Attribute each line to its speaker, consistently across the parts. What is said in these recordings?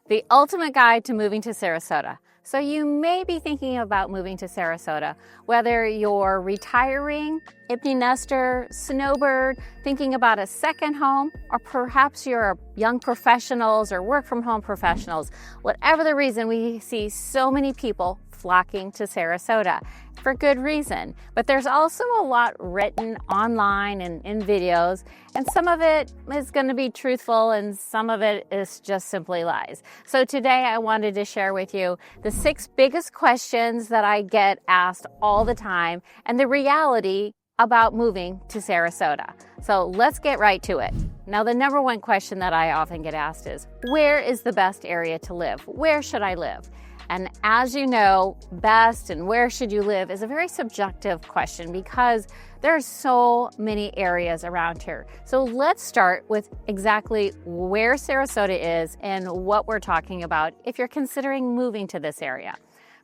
Speaker 1: the ultimate guide to moving to Sarasota. So you may be thinking about moving to Sarasota, whether you're retiring, empty nester, snowbird, thinking about a second home, or perhaps you're young professionals or work from home professionals. Whatever the reason, we see so many people flocking to Sarasota for good reason. But there's also a lot written online and in videos, and some of it is going to be truthful and some of it is just simply lies. So today I wanted to share with you the 6 biggest questions that I get asked all the time and the reality about moving to Sarasota. So let's get right to it. Now, the number one question that I often get asked is, where is the best area to live? Where should I live? And as you know, best and where should you live is a very subjective question because there are so many areas around here. So let's start with exactly where Sarasota is and what we're talking about if you're considering moving to this area.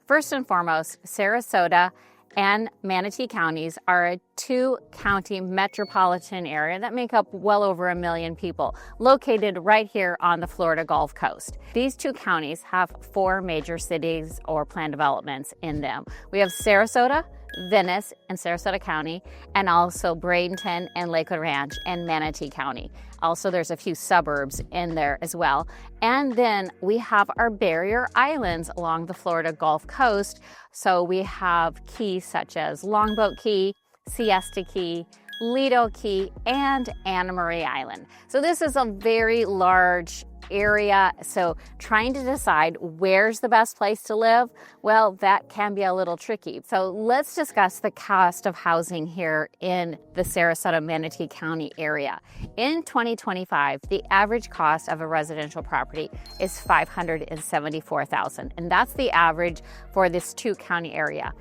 Speaker 1: First and foremost, Sarasota and Manatee counties are a 2-county metropolitan area that make up well over 1 million people, located right here on the Florida Gulf Coast. These 2 counties have 4 major cities or planned developments in them. We have Sarasota, Venice, and Sarasota County, and also Bradenton and Lakewood Ranch and Manatee County. Also, there's a few suburbs in there as well. And then we have our barrier islands along the Florida Gulf Coast. So we have keys such as Longboat Key, Siesta Key, Lido Key, and Anna Marie Island. So this is a very large area. So trying to decide where's the best place to live, well, that can be a little tricky. So let's discuss the cost of housing here in the Sarasota Manatee County area. In 2025, the average cost of a residential property is $574,000, and that's the average for this 2-county area.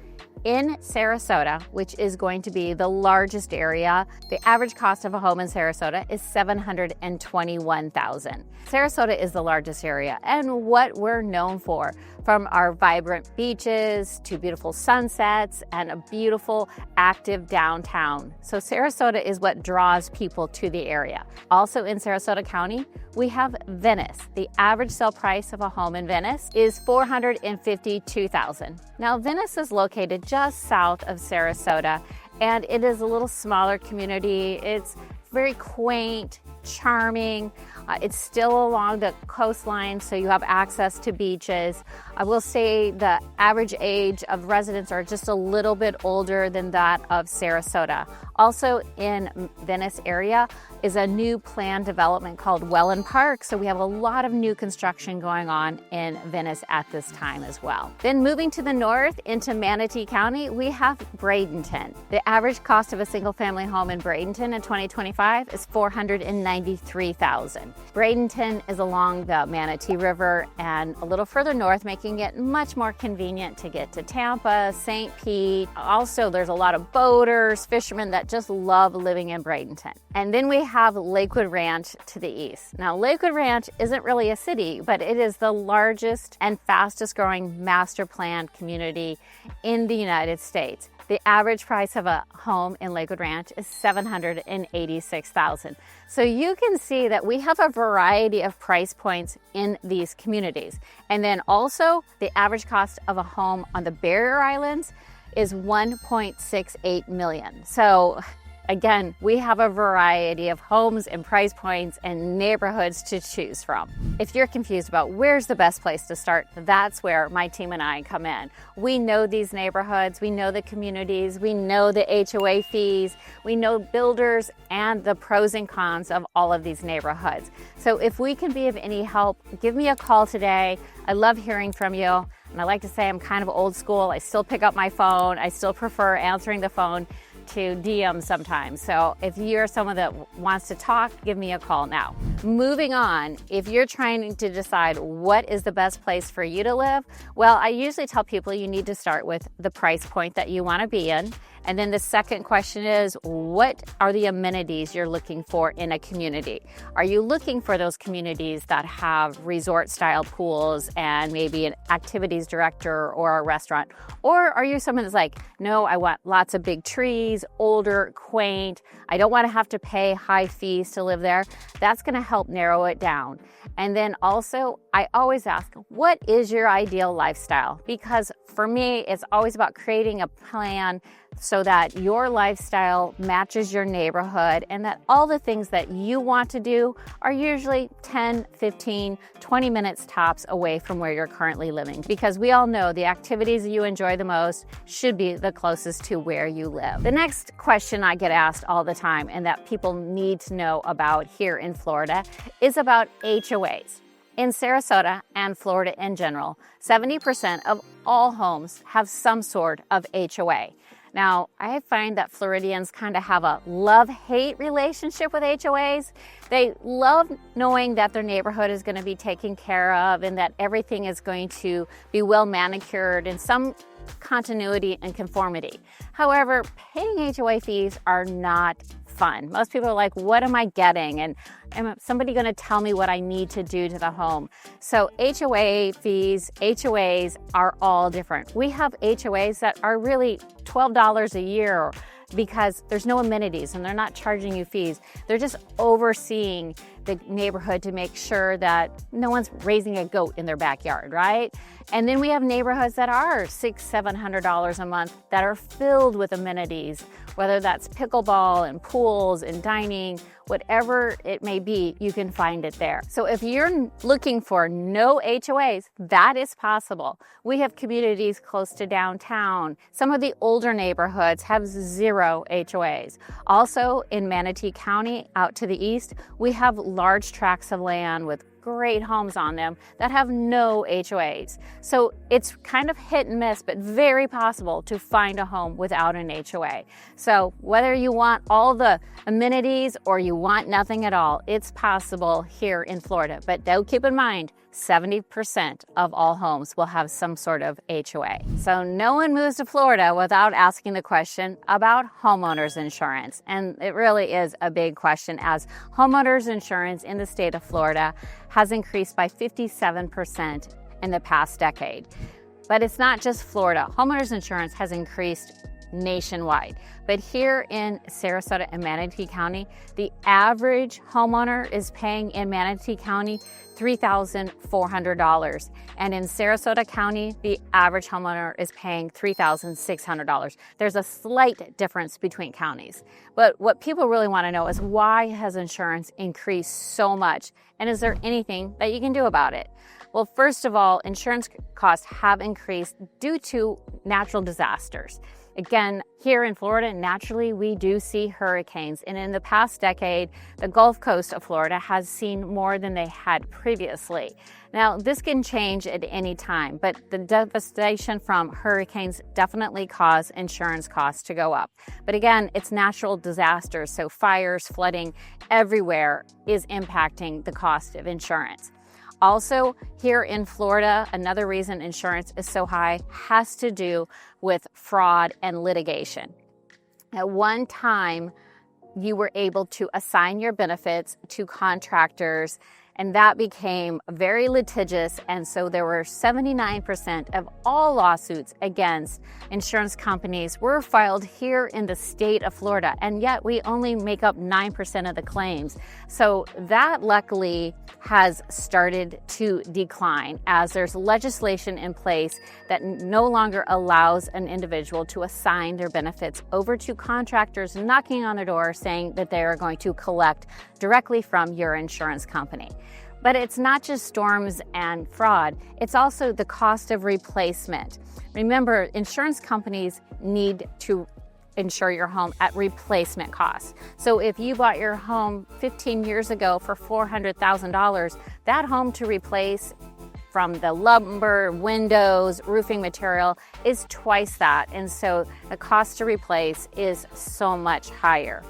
Speaker 1: In Sarasota, which is going to be the largest area, the average cost of a home in Sarasota is $721,000. Sarasota is the largest area and what we're known for, from our vibrant beaches to beautiful sunsets and a beautiful active downtown. So Sarasota is what draws people to the area. Also in Sarasota County, we have Venice. The average sale price of a home in Venice is $452,000. Now, Venice is located just south of Sarasota, and it is a little smaller community. It's very quaint, charming. It's still along the coastline, so you have access to beaches. I will say the average age of residents are just a little bit older than that of Sarasota. Also in Venice area is a new planned development called Welland Park. So we have a lot of new construction going on in Venice at this time as well. Then moving to the north into Manatee County, we have Bradenton. The average cost of a single family home in Bradenton in 2025 is $493,000. Bradenton is along the Manatee River and a little further north, making it much more convenient to get to Tampa, St. Pete. Also, there's a lot of boaters, fishermen that just love living in Bradenton. And then we have Lakewood Ranch to the east. Now, Lakewood Ranch isn't really a city, but it is the largest and fastest growing master planned community in the United States. The average price of a home in Lakewood Ranch is $786,000. So you can see that we have a variety of price points in these communities. And then also the average cost of a home on the barrier islands is $1.68 million. So again, we have a variety of homes and price points and neighborhoods to choose from. If you're confused about where's the best place to start, that's where my team and I come in. We know these neighborhoods, we know the communities, we know the HOA fees, we know builders and the pros and cons of all of these neighborhoods. So if we can be of any help, give me a call today. I love hearing from you. And I like to say I'm kind of old school. I still pick up my phone. I still prefer answering the phone to DM sometimes. So if you're someone that wants to talk, give me a call now. Moving on, if you're trying to decide what is the best place for you to live, well, I usually tell people you need to start with the price point that you want to be in. And then the second question is, what are the amenities you're looking for in a community? Are you looking for those communities that have resort-style pools and maybe an activities director or a restaurant? Or are you someone that's like, no, I want lots of big trees, these older, quaint, I don't want to have to pay high fees to live there, that's going to help narrow it down. And then also, I always ask, what is your ideal lifestyle? Because for me, it's always about creating a plan so that your lifestyle matches your neighborhood and that all the things that you want to do are usually 10, 15, 20 minutes tops away from where you're currently living. Because we all know the activities you enjoy the most should be the closest to where you live. The next question I get asked all the time and that people need to know about here in Florida is about HOAs. In Sarasota and Florida in general, 70% of all homes have some sort of HOA. Now, I find that Floridians kind of have a love-hate relationship with HOAs. They love knowing that their neighborhood is going to be taken care of and that everything is going to be well manicured in some continuity and conformity. However, paying HOA fees are not fun. Most people are like, what am I getting? And am somebody going to tell me what I need to do to the home? So HOA fees, HOAs are all different. We have HOAs that are really $12 a year because there's no amenities and they're not charging you fees. They're just overseeing the neighborhood to make sure that no one's raising a goat in their backyard, right? And then we have neighborhoods that are $600, $700 a month that are filled with amenities, whether that's pickleball and pools and dining, whatever it may be, you can find it there. So if you're looking for no HOAs, that is possible. We have communities close to downtown. Some of the older neighborhoods have 0 HOAs. Also in Manatee County, out to the east, we have large tracts of land with great homes on them that have no HOAs. So it's kind of hit and miss, but very possible to find a home without an HOA. So whether you want all the amenities or you want nothing at all, it's possible here in Florida. But do keep in mind, 70% of all homes will have some sort of HOA. So no one moves to Florida without asking the question about homeowners insurance. And it really is a big question, as homeowners insurance in the state of Florida has increased by 57% in the past decade. But it's not just Florida. Homeowners insurance has increased nationwide. But here in Sarasota and Manatee County, the average homeowner is paying in Manatee County $3,400. And in Sarasota County, the average homeowner is paying $3,600. There's a slight difference between counties. But what people really want to know is, why has insurance increased so much? And is there anything that you can do about it? Well, first of all, insurance costs have increased due to natural disasters. Again, here in Florida, naturally, we do see hurricanes. And in the past decade, the Gulf Coast of Florida has seen more than they had previously. Now, this can change at any time, but the devastation from hurricanes definitely cause insurance costs to go up. But again, it's natural disasters, so fires, flooding everywhere is impacting the cost of insurance. Also, here in Florida, another reason insurance is so high has to do with fraud and litigation. At one time, you were able to assign your benefits to contractors, and that became very litigious, and so there were 79% of all lawsuits against insurance companies were filed here in the state of Florida, and yet we only make up 9% of the claims. So that luckily has started to decline, as there's legislation in place that no longer allows an individual to assign their benefits over to contractors knocking on the door saying that they are going to collect directly from your insurance company. But it's not just storms and fraud, it's also the cost of replacement. Remember, insurance companies need to insure your home at replacement costs. So if you bought your home 15 years ago for $400,000, that home to replace from the lumber, windows, roofing material is twice that. And so the cost to replace is so much higher.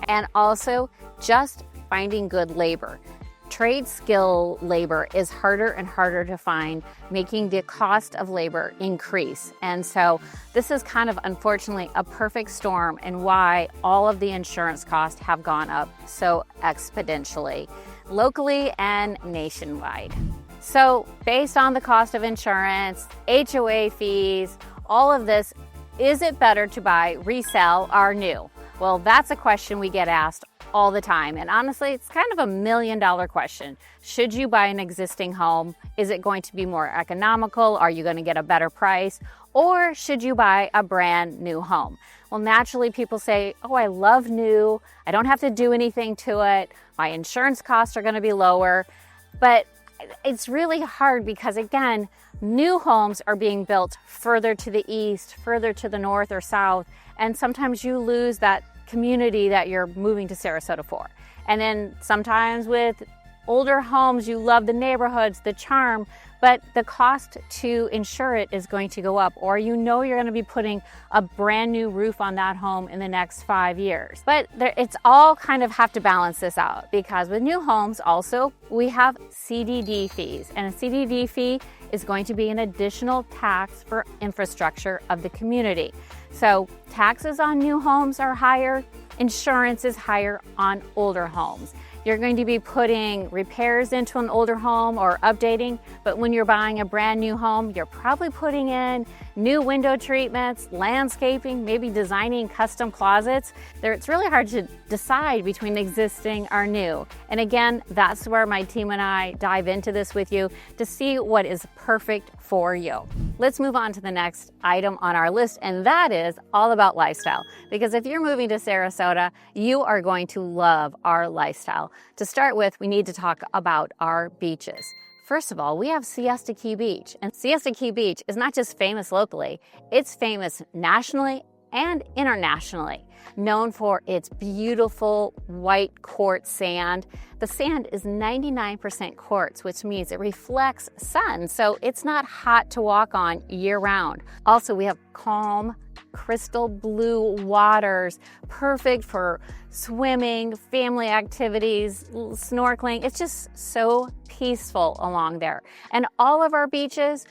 Speaker 1: And also just finding good labor. Trade skill labor is harder and harder to find, making the cost of labor increase. And so this is kind of, unfortunately, a perfect storm and why all of the insurance costs have gone up so exponentially, locally and nationwide. So based on the cost of insurance, HOA fees, all of this Is it better to buy, resell, or new? Well, that's a question we get asked all the time. And honestly, it's kind of a $1 million question. Should you buy an existing home? Is it going to be more economical? Are you going to get a better price? Or should you buy a brand new home? Well, naturally people say, oh, I love new. I don't have to do anything to it. My insurance costs are going to be lower. But it's really hard because, again, new homes are being built further to the east, further to the north or south, and sometimes you lose that community that you're moving to Sarasota for. And then sometimes with older homes, you love the neighborhoods, the charm, but the cost to insure it is going to go up, or you know you're going to be putting a brand new roof on that home in the next 5 years. But it's all kind of have to balance this out, because with new homes also we have CDD fees, and a CDD fee is going to be an additional tax for infrastructure of the community. So taxes on new homes are higher, insurance is higher on older homes. You're going to be putting repairs into an older home or updating, but when you're buying a brand new home, you're probably putting in new window treatments, landscaping, maybe designing custom closets. It's really hard to decide between existing or new. And again, that's where my team and I dive into this with you to see what is perfect for you. Let's move on to the next item on our list, and that is all about lifestyle. Because if you're moving to Sarasota, you are going to love our lifestyle. To start with, we need to talk about our beaches. First of all, we have Siesta Key Beach, and Siesta Key Beach is not just famous locally, it's famous nationally and internationally, known for its beautiful white quartz sand. The sand is 99% quartz, which means it reflects sun, so it's not hot to walk on year round. Also, we have calm, crystal blue waters, perfect for swimming, family activities, snorkeling. It's just so peaceful along there. And all of our beaches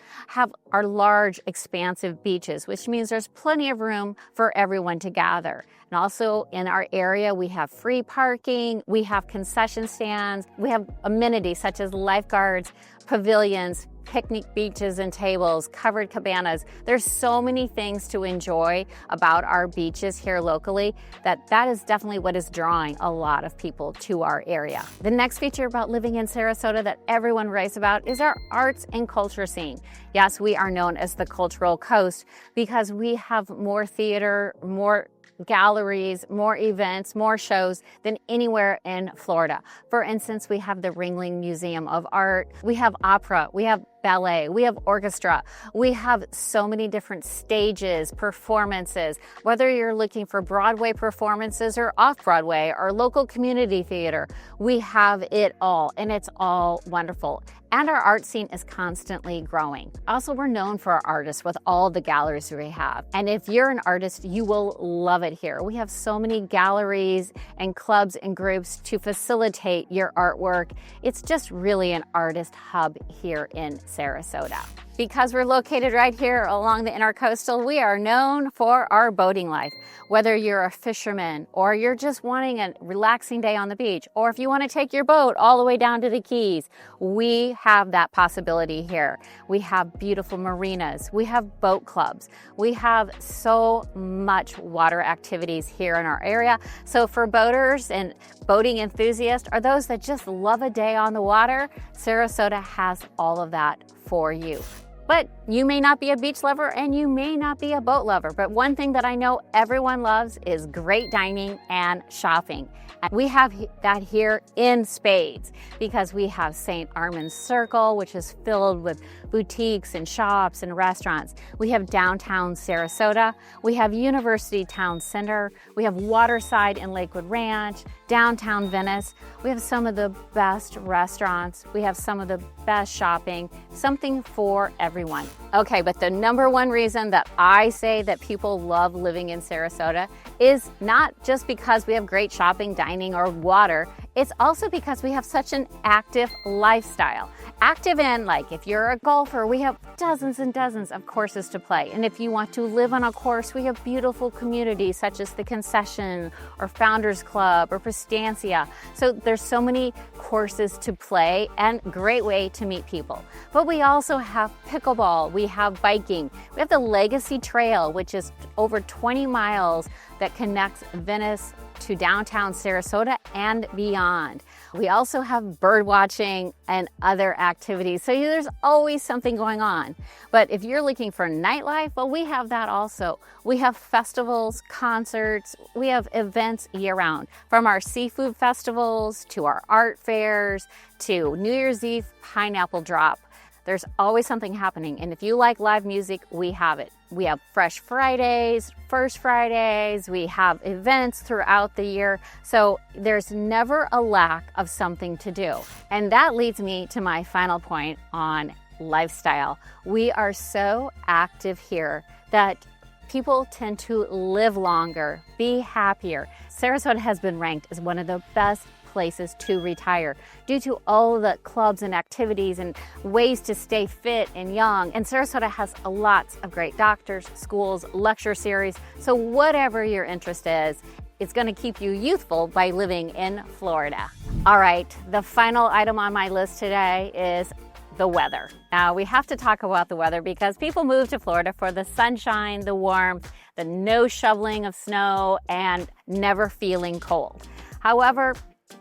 Speaker 1: are large, expansive beaches, which means there's plenty of room for everyone to gather. And also in our area, we have free parking, we have concession stands, we have amenities such as lifeguards, pavilions, picnic beaches and tables, covered cabanas. There's so many things to enjoy about our beaches here locally that is definitely what is drawing a lot of people to our area. The next feature about living in Sarasota that everyone writes about is our arts and culture scene. Yes, we are known as the Cultural Coast because we have more theater, more galleries, more events, more shows than anywhere in Florida. For instance, we have the Ringling Museum of Art, we have opera, we have ballet, we have orchestra, we have so many different stages, performances, whether you're looking for Broadway performances or off-Broadway or local community theater, we have it all, and it's all wonderful. And our art scene is constantly growing. Also, we're known for our artists with all the galleries we have. And if you're an artist, you will love it here. We have so many galleries and clubs and groups to facilitate your artwork. It's just really an artist hub here in Sarasota. Because we're located right here along the Intercoastal, we are known for our boating life. Whether you're a fisherman or you're just wanting a relaxing day on the beach, or if you want to take your boat all the way down to the Keys, we have that possibility here. We have beautiful marinas, we have boat clubs, we have so much water activities here in our area. So for boaters and boating enthusiasts or those that just love a day on the water, Sarasota has all of that for you. But you may not be a beach lover and you may not be a boat lover, but one thing that I know everyone loves is great dining and shopping. And we have that here in spades because we have St. Armand's Circle, which is filled with boutiques and shops and restaurants. We have downtown Sarasota. We have University Town Center. We have Waterside and Lakewood Ranch, downtown Venice. We have some of the best restaurants. We have some of the best shopping, something for everyone. Okay, but the number one reason that I say that people love living in Sarasota is not just because we have great shopping, dining, or water. It's also because we have such an active lifestyle. Active in, like, if you're a golfer, we have dozens and dozens of courses to play. And if you want to live on a course, we have beautiful communities such as the Concession or Founders Club or Pistancia. So there's so many courses to play and great way to meet people. But we also have pickleball, we have biking, we have the Legacy Trail, which is over 20 miles that connects Venice to downtown Sarasota and beyond. We also have bird watching and other activities. So there's always something going on. But if you're looking for nightlife, well, we have that also. We have festivals, concerts, we have events year round, from our seafood festivals to our art fairs to New Year's Eve pineapple drop. There's always something happening. And if you like live music, we have it. We have Fresh Fridays, First Fridays, we have events throughout the year. So there's never a lack of something to do. And that leads me to my final point on lifestyle. We are so active here that people tend to live longer, be happier. Sarasota has been ranked as one of the best places to retire due to all the clubs and activities and ways to stay fit and young. And Sarasota has lots of great doctors, schools, lecture series. So whatever your interest is, it's going to keep you youthful by living in Florida. All right, the final item on my list today is the weather. Now, we have to talk about the weather because people move to Florida for the sunshine, the warmth, the no shoveling of snow, and never feeling cold. However,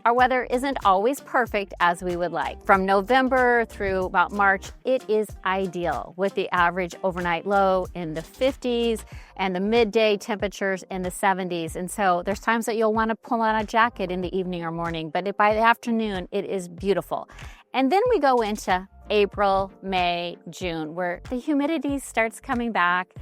Speaker 1: our weather isn't always perfect as we would like. From November through about March, it is ideal with the average overnight low in the 50s and the midday temperatures in the 70s. And so there's times that you'll want to pull on a jacket in the evening or morning, but by the afternoon, it is beautiful. And then we go into April, May, June, where the humidity starts coming back.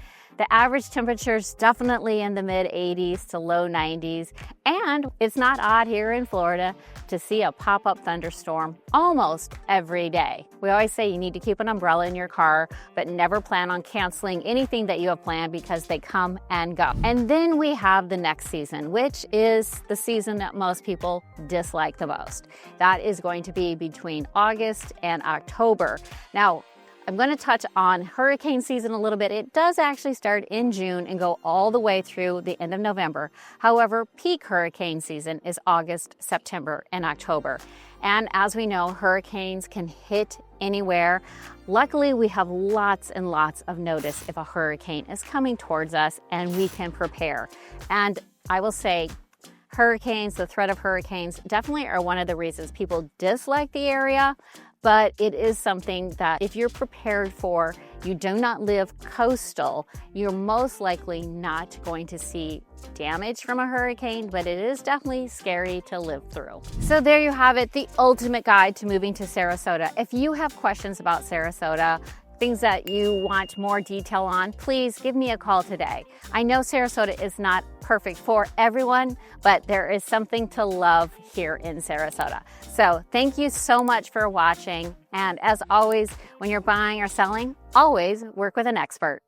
Speaker 1: The average temperature is definitely in the mid 80s to low 90s. And it's not odd here in Florida to see a pop-up thunderstorm almost every day. We always say you need to keep an umbrella in your car, but never plan on canceling anything that you have planned because they come and go. And then we have the next season, which is the season that most people dislike the most. That is going to be between August and October. Now, I'm going to touch on hurricane season a little bit. It does actually start in June and go all the way through the end of November. However, peak hurricane season is August, September, and October. And as we know, hurricanes can hit anywhere. Luckily, we have lots and lots of notice if a hurricane is coming towards us and we can prepare. And I will say, hurricanes, the threat of hurricanes, definitely are one of the reasons people dislike the area. But it is something that if you're prepared for, you do not live coastal, you're most likely not going to see damage from a hurricane, but it is definitely scary to live through. So there you have it, the ultimate guide to moving to Sarasota. If you have questions about Sarasota, things that you want more detail on, please give me a call today. I know Sarasota is not perfect for everyone, but there is something to love here in Sarasota. So thank you so much for watching. And as always, when you're buying or selling, always work with an expert.